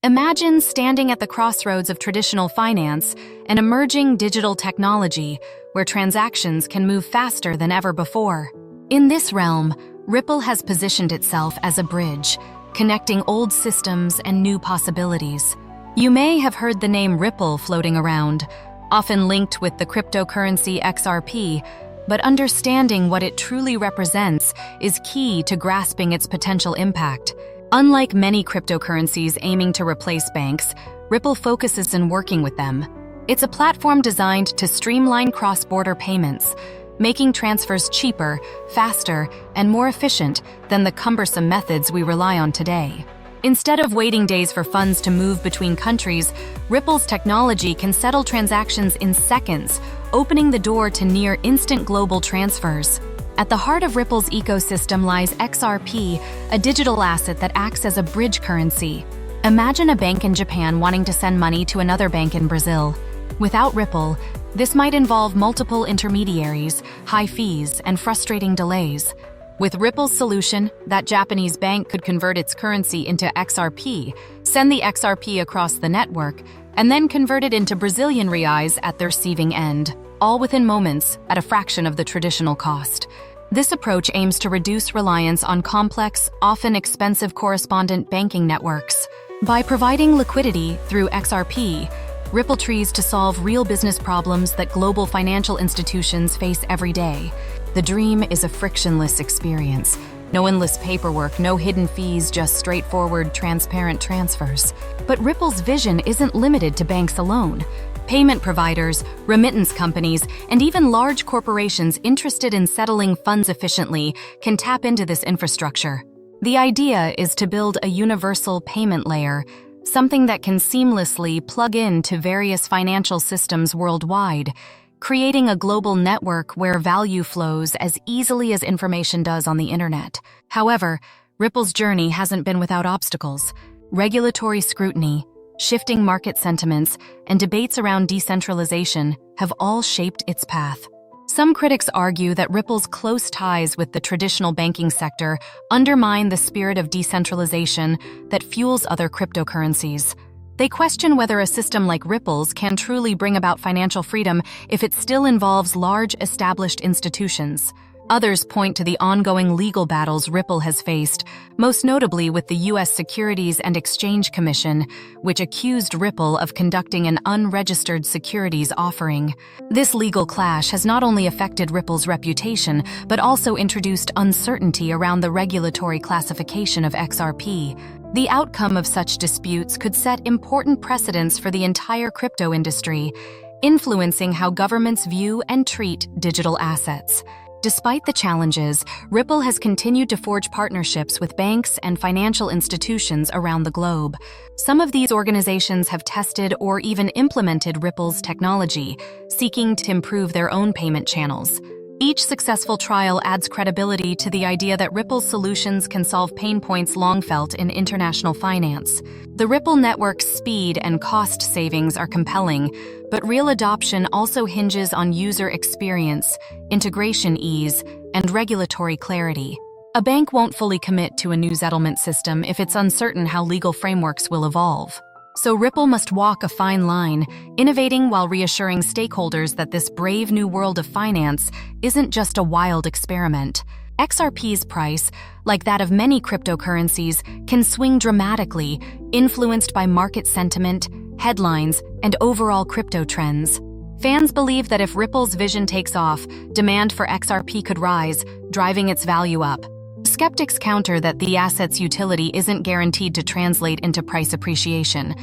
Imagine standing at the crossroads of traditional finance and emerging digital technology where transactions can move faster than ever before. In this realm, Ripple has positioned itself as a bridge, connecting old systems and new possibilities. You may have heard the name Ripple floating around, often linked with the cryptocurrency XRP, but understanding what it truly represents is key to grasping its potential impact. Unlike many cryptocurrencies aiming to replace banks, Ripple focuses on working with them. It's a platform designed to streamline cross-border payments, making transfers cheaper, faster, and more efficient than the cumbersome methods we rely on today. Instead of waiting days for funds to move between countries, Ripple's technology can settle transactions in seconds, opening the door to near-instant global transfers. At the heart of Ripple's ecosystem lies XRP, a digital asset that acts as a bridge currency. Imagine a bank in Japan wanting to send money to another bank in Brazil. Without Ripple, this might involve multiple intermediaries, high fees, and frustrating delays. With Ripple's solution, that Japanese bank could convert its currency into XRP, send the XRP across the network, and then convert it into Brazilian reais at the receiving end, all within moments at a fraction of the traditional cost. This approach aims to reduce reliance on complex, often expensive correspondent banking networks. By providing liquidity through XRP, Ripple tries to solve real business problems that global financial institutions face every day. The dream is a frictionless experience. No endless paperwork, no hidden fees, just straightforward, transparent transfers. But Ripple's vision isn't limited to banks alone. Payment providers, remittance companies, and even large corporations interested in settling funds efficiently can tap into this infrastructure. The idea is to build a universal payment layer, something that can seamlessly plug into various financial systems worldwide, creating a global network where value flows as easily as information does on the internet. However, Ripple's journey hasn't been without obstacles. Regulatory scrutiny, shifting market sentiments, and debates around decentralization have all shaped its path. Some critics argue that Ripple's close ties with the traditional banking sector undermine the spirit of decentralization that fuels other cryptocurrencies. They question whether a system like Ripple's can truly bring about financial freedom if it still involves large, established institutions. Others point to the ongoing legal battles Ripple has faced, most notably with the U.S. Securities and Exchange Commission, which accused Ripple of conducting an unregistered securities offering. This legal clash has not only affected Ripple's reputation, but also introduced uncertainty around the regulatory classification of XRP. The outcome of such disputes could set important precedents for the entire crypto industry, influencing how governments view and treat digital assets. Despite the challenges, Ripple has continued to forge partnerships with banks and financial institutions around the globe. Some of these organizations have tested or even implemented Ripple's technology, seeking to improve their own payment channels. Each successful trial adds credibility to the idea that Ripple's solutions can solve pain points long felt in international finance. The Ripple network's speed and cost savings are compelling, but real adoption also hinges on user experience, integration ease, and regulatory clarity. A bank won't fully commit to a new settlement system if it's uncertain how legal frameworks will evolve. So Ripple must walk a fine line, innovating while reassuring stakeholders that this brave new world of finance isn't just a wild experiment. XRP's price, like that of many cryptocurrencies, can swing dramatically, influenced by market sentiment, headlines, and overall crypto trends. Fans believe that if Ripple's vision takes off, demand for XRP could rise, driving its value up. Skeptics counter that the asset's utility isn't guaranteed to translate into price appreciation,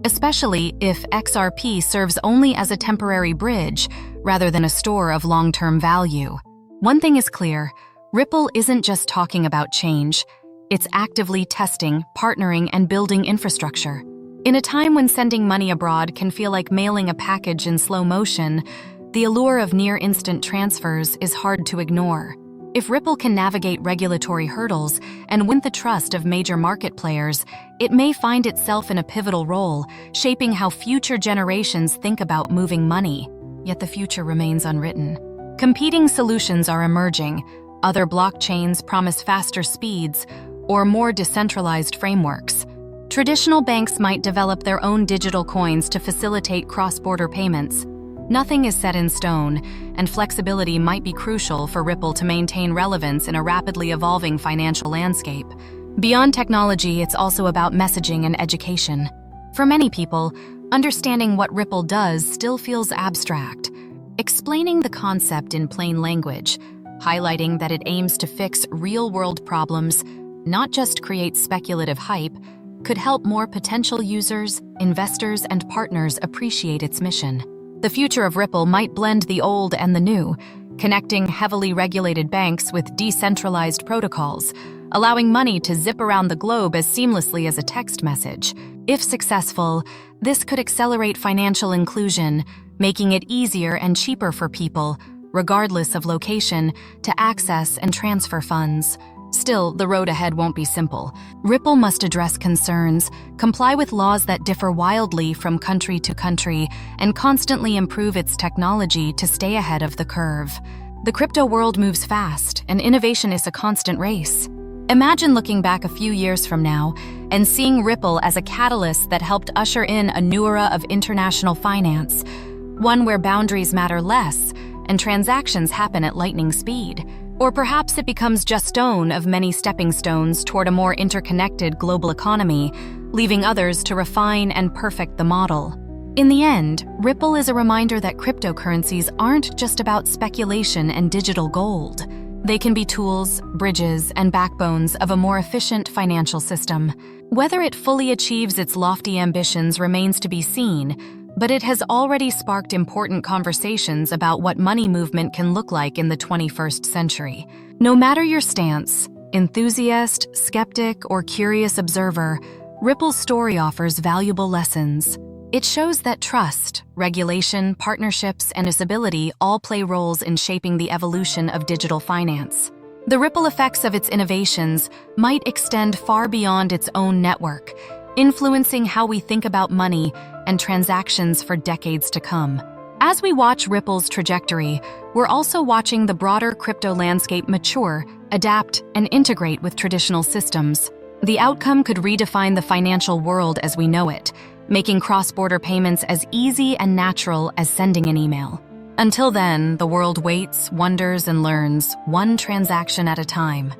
especially if XRP serves only as a temporary bridge rather than a store of long-term value. One thing is clear, Ripple isn't just talking about change, it's actively testing, partnering, and building infrastructure. In a time when sending money abroad can feel like mailing a package in slow motion, the allure of near-instant transfers is hard to ignore. If Ripple can navigate regulatory hurdles and win the trust of major market players, it may find itself in a pivotal role, shaping how future generations think about moving money. Yet the future remains unwritten. Competing solutions are emerging. Other blockchains promise faster speeds or more decentralized frameworks. Traditional banks might develop their own digital coins to facilitate cross-border payments. Nothing is set in stone, and flexibility might be crucial for Ripple to maintain relevance in a rapidly evolving financial landscape. Beyond technology, it's also about messaging and education. For many people, understanding what Ripple does still feels abstract. Explaining the concept in plain language, highlighting that it aims to fix real-world problems, not just create speculative hype, could help more potential users, investors, and partners appreciate its mission. The future of Ripple might blend the old and the new, connecting heavily regulated banks with decentralized protocols, allowing money to zip around the globe as seamlessly as a text message. If successful, this could accelerate financial inclusion, making it easier and cheaper for people, regardless of location, to access and transfer funds. Still, the road ahead won't be simple. Ripple must address concerns, comply with laws that differ wildly from country to country, and constantly improve its technology to stay ahead of the curve. The crypto world moves fast, and innovation is a constant race. Imagine looking back a few years from now and seeing Ripple as a catalyst that helped usher in a new era of international finance, one where boundaries matter less and transactions happen at lightning speed. Or perhaps it becomes just one of many stepping stones toward a more interconnected global economy, leaving others to refine and perfect the model. In the end, Ripple is a reminder that cryptocurrencies aren't just about speculation and digital gold. They can be tools, bridges, and backbones of a more efficient financial system. Whether it fully achieves its lofty ambitions remains to be seen, but it has already sparked important conversations about what money movement can look like in the 21st century. No matter your stance, enthusiast, skeptic, or curious observer, Ripple's story offers valuable lessons. It shows that trust, regulation, partnerships, and usability all play roles in shaping the evolution of digital finance. The ripple effects of its innovations might extend far beyond its own network, influencing how we think about money and transactions for decades to come. As we watch Ripple's trajectory, we're also watching the broader crypto landscape mature, adapt, and integrate with traditional systems. The outcome could redefine the financial world as we know it, making cross-border payments as easy and natural as sending an email. Until then, the world waits, wonders, and learns, one transaction at a time.